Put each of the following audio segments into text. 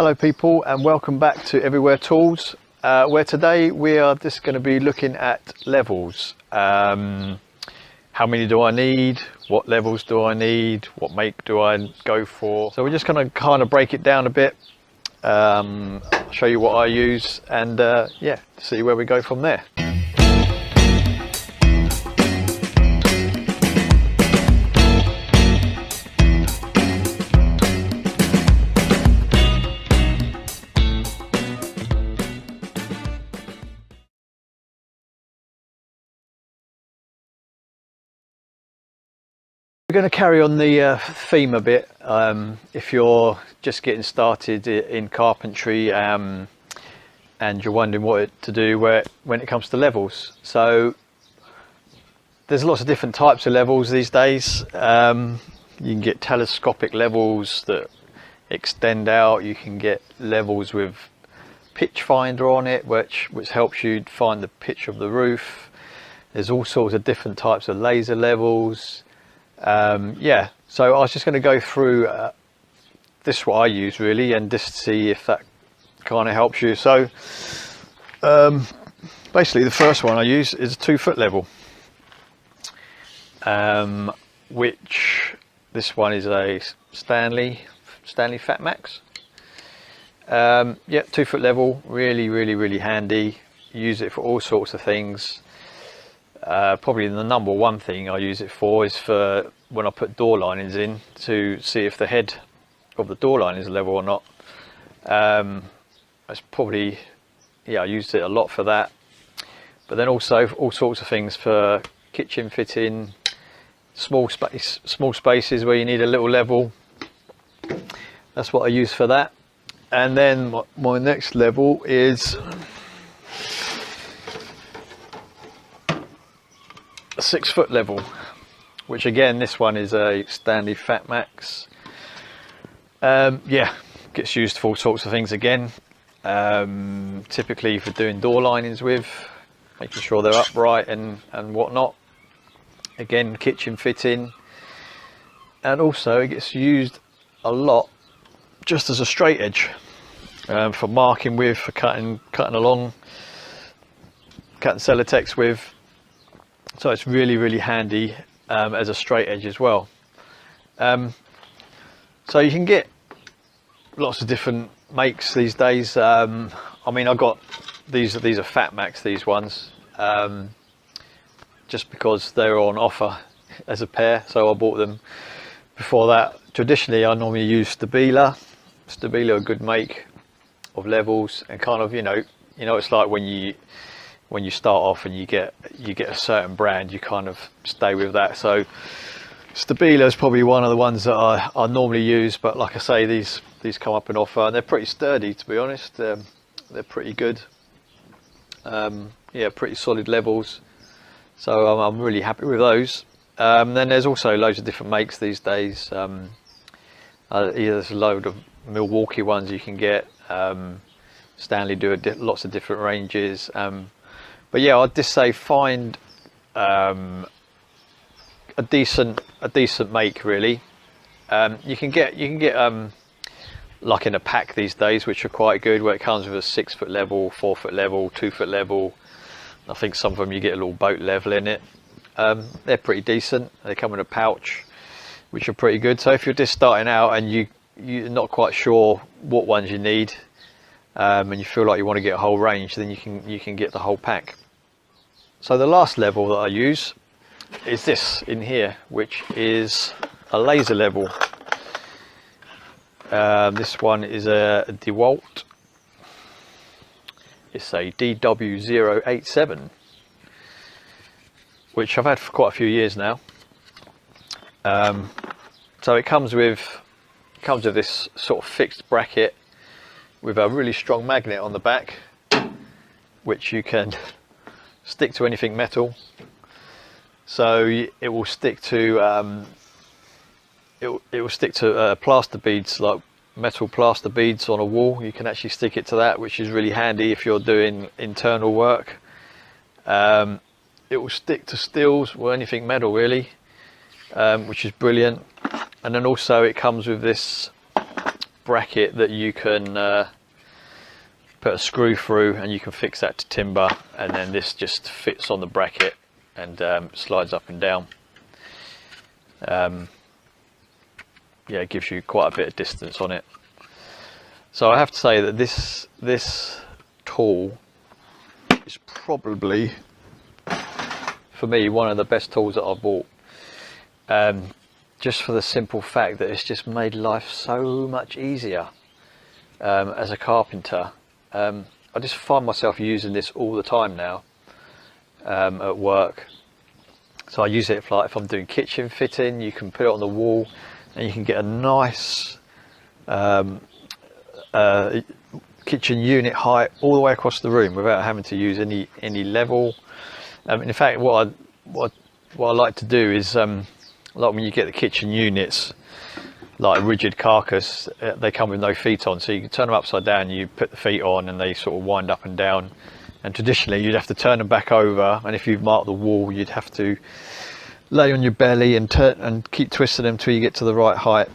Hello people, and welcome back to Everywhere Tools, where today we are just going to be looking at levels. How many do I need? What levels do I need? What make do I go for? So we're just going to kind of break it down a bit, show you what I use, and yeah, see where we go from there. We're going to carry on the theme a bit. If you're just getting started in carpentry and you're wondering what to do when it comes to levels. So there's lots of different types of levels these days. You can get telescopic levels that extend out. You can get levels with pitch finder on it, which helps you find the pitch of the roof. There's all sorts of different types of laser levels. Yeah, so I was just going to go through this is what I use really, and just see if that kind of helps you. So basically the first one I use is a 2-foot level, which this one is a Stanley Fat Max. Yeah, 2-foot level, really handy. Use it for all sorts of things. Probably the number one thing I use it for is for when I put door linings in, to see if the head of the door line is level or not. That's probably, yeah, I used it a lot for that. But then also all sorts of things for kitchen fitting, small spaces where you need a little level. That's what I use for that. And then my next level is a 6-foot level, which again, this one is a Stanley Fat Max. Yeah, gets used for all sorts of things again. Typically for doing door linings with, making sure they're upright and whatnot. Again, kitchen fitting, and also it gets used a lot just as a straight edge, for marking with, for cutting along, cutting Celotex with. So it's really handy as a straight edge as well. So you can get lots of different makes these days. I mean, I got these are Fat Max, these ones, just because they're on offer as a pair, so I bought them. Before that, traditionally I normally use Stabila, a good make of levels, and kind of, you know it's like when you start off and you get a certain brand, you kind of stay with that. So Stabila is probably one of the ones that I normally use, but like I say, these come up in offer, and they're pretty sturdy, to be honest. They're pretty good. Yeah, pretty solid levels, so I'm really happy with those. Then there's also loads of different makes these days. There's a load of Milwaukee ones you can get. Stanley do lots of different ranges. But yeah, I'd just say find a decent make really. You can get like in a pack these days, which are quite good, where it comes with a 6-foot level, 4-foot level, 2-foot level. I think some of them you get a little boat level in it. They're pretty decent. They come in a pouch, which are pretty good. So if you're just starting out and you're not quite sure what ones you need, and you feel like you want to get a whole range, then you can get the whole pack. So the last level that I use is this in here, which is a laser level. This one is a dewalt. It's a dw087, which I've had for quite a few years now. So it comes with this sort of fixed bracket with a really strong magnet on the back, which you can stick to anything metal. So it will stick to it will stick to plaster beads, like metal plaster beads on a wall. You can actually stick it to that, which is really handy if you're doing internal work. It will stick to steels or anything metal really, which is brilliant. And then also it comes with this bracket that you can put a screw through, and you can fix that to timber, and then this just fits on the bracket and slides up and down. Yeah, it gives you quite a bit of distance on it. So I have to say that this tool is probably, for me, one of the best tools that I've bought. Just for the simple fact that it's just made life so much easier as a carpenter. I just find myself using this all the time now at work. So I use it for, like, if I'm doing kitchen fitting, you can put it on the wall and you can get a nice kitchen unit height all the way across the room without having to use any level. In fact, what I like to do is, like when you get the kitchen units, like a rigid carcass, they come with no feet on, so you can turn them upside down, you put the feet on and they sort of wind up and down. And traditionally you'd have to turn them back over, and if you've marked the wall you'd have to lay on your belly and turn and keep twisting them till you get to the right height.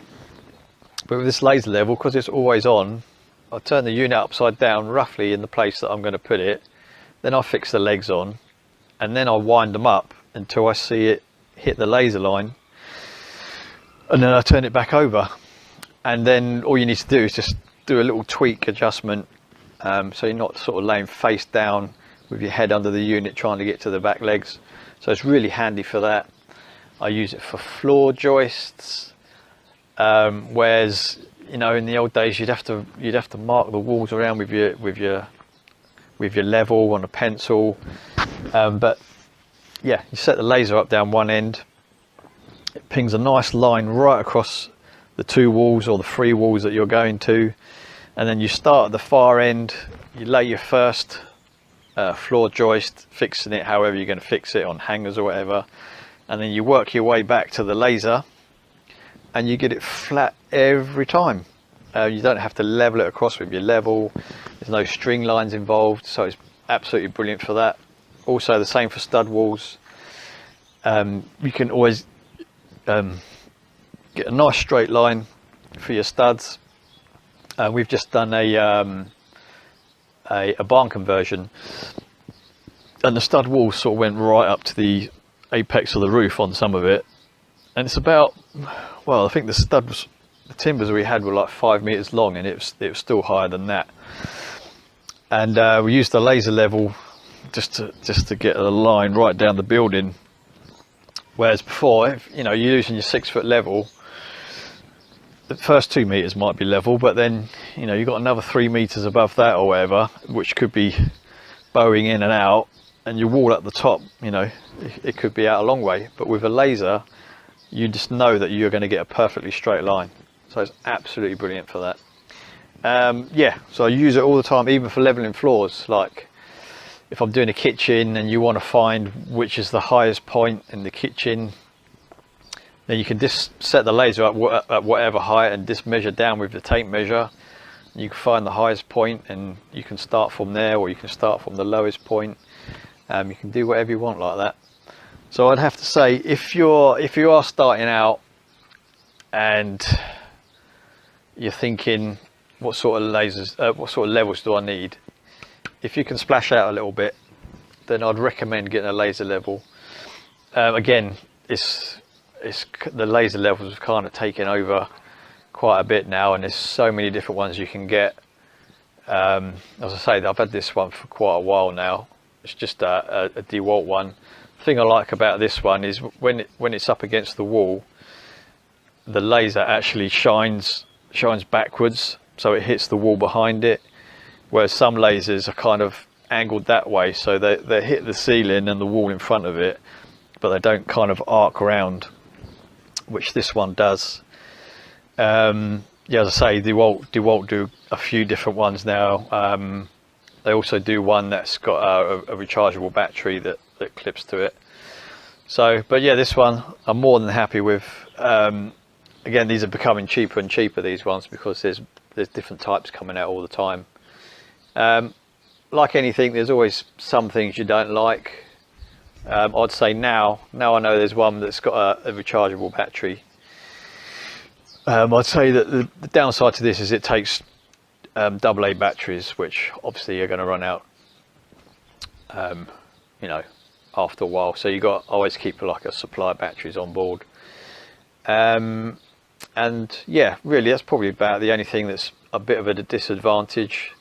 But with this laser level, because it's always on, I turn the unit upside down roughly in the place that I'm going to put it, then I fix the legs on, and then I wind them up until I see it hit the laser line, and then I turn it back over. And then all you need to do is just do a little tweak adjustment, so you're not sort of laying face down with your head under the unit trying to get to the back legs. So it's really handy for that. I use it for floor joists, whereas, you know, in the old days you'd have to mark the walls around with your level on a pencil. But yeah, you set the laser up down one end, it pings a nice line right across the two walls or the three walls that you're going to, and then you start at the far end, you lay your first floor joist, fixing it however you're going to fix it, on hangers or whatever, and then you work your way back to the laser and you get it flat every time. You don't have to level it across with your level, there's no string lines involved, so it's absolutely brilliant for that. Also the same for stud walls. You can always get a nice straight line for your studs. We've just done a barn conversion, and the stud wall sort of went right up to the apex of the roof on some of it, and it's about, well, I think the timbers we had were like 5 meters long, and it was still higher than that. And we used the laser level just to get a line right down the building, whereas before, if, you know, you're using your 6 foot level, the first 2 meters might be level, but then, you know, you've got another 3 meters above that or whatever, which could be bowing in and out, and your wall at the top, you know, it could be out a long way. But with a laser, you just know that you're going to get a perfectly straight line, so it's absolutely brilliant for that. Yeah, so I use it all the time, even for leveling floors. Like if I'm doing a kitchen and you want to find which is the highest point in the kitchen, then you can just set the laser up at whatever height and just measure down with the tape measure. You can find the highest point and you can start from there, or you can start from the lowest point. You can do whatever you want like that. So I'd have to say, if you are starting out and you're thinking, what sort of levels do I need? If you can splash out a little bit, then I'd recommend getting a laser level. Again, the laser levels have kind of taken over quite a bit now, and there's so many different ones you can get. As I say, I've had this one for quite a while now. It's just a dewalt one. The thing I like about this one is when it's up against the wall, the laser actually shines backwards, so it hits the wall behind it, whereas some lasers are kind of angled that way, so they hit the ceiling and the wall in front of it, but they don't kind of arc around, which this one does. Yeah, as I say, dewalt do a few different ones now. They also do one that's got a rechargeable battery that clips to it. So, but yeah, this one I'm more than happy with. Again, these are becoming cheaper and cheaper, these ones, because there's different types coming out all the time. Like anything, there's always some things you don't like. I'd say now I know there's one that's got a rechargeable battery. I'd say that the downside to this is it takes AA batteries, which obviously are going to run out, you know, after a while. So you got always keep like a supply of batteries on board. And yeah, really that's probably about the only thing that's a bit of a disadvantage.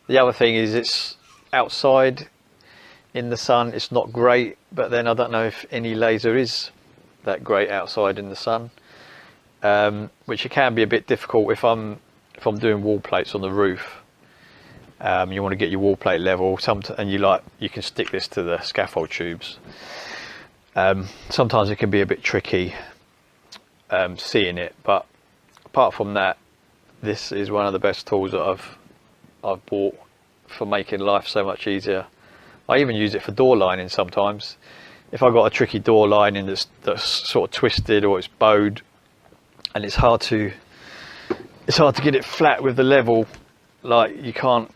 The other thing is it's outside in the sun, it's not great, but then I don't know if any laser is that great outside in the sun, which it can be a bit difficult if I'm doing wall plates on the roof. You want to get your wall plate level, and you can stick this to the scaffold tubes. Sometimes it can be a bit tricky seeing it, but apart from that, this is one of the best tools that I've bought for making life so much easier. I even use it for door lining sometimes. If I've got a tricky door lining that's sort of twisted or it's bowed, and it's hard to get it flat with the level, like you can't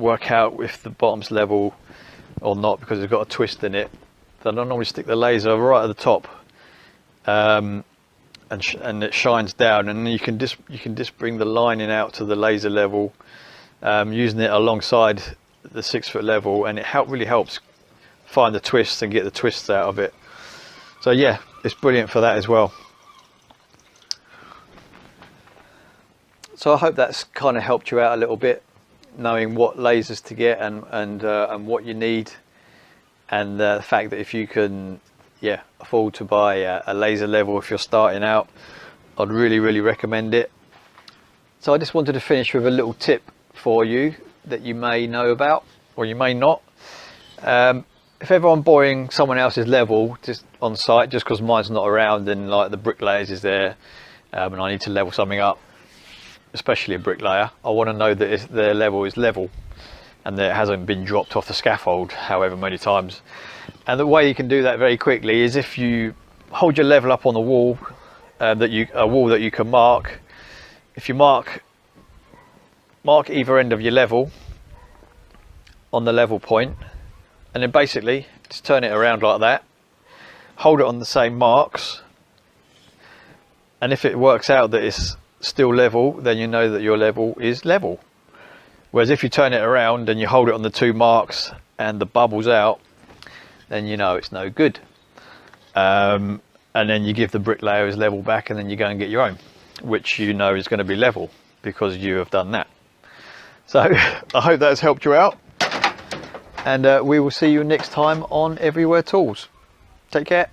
work out if the bottom's level or not because it's got a twist in it, then I normally stick the laser right at the top, and it shines down, and you can just bring the lining out to the laser level, using it alongside the 6 foot level, and it really helps find the twists and get the twists out of it. So yeah, it's brilliant for that as well. So I hope that's kind of helped you out a little bit, knowing what lasers to get and what you need, and the fact that if you can afford to buy a laser level if you're starting out, I'd really recommend it. So I just wanted to finish with a little tip for you that you may know about or you may not. If ever I'm borrowing someone else's level just on site, just because mine's not around and like the bricklayers is there, and I need to level something up, especially a bricklayer, I want to know that their level is level and that it hasn't been dropped off the scaffold however many times. And the way you can do that very quickly is if you hold your level up on the wall, a wall that you can mark. If you mark either end of your level on the level point, and then basically just turn it around like that, hold it on the same marks, and if it works out that it's still level, then you know that your level is level. Whereas if you turn it around and you hold it on the 2 marks and the bubble's out, then you know it's no good. And then you give the bricklayer his level back, and then you go and get your own, which you know is going to be level because you have done that. So I hope that's helped you out, and we will see you next time on Everywhere Tools. Take care.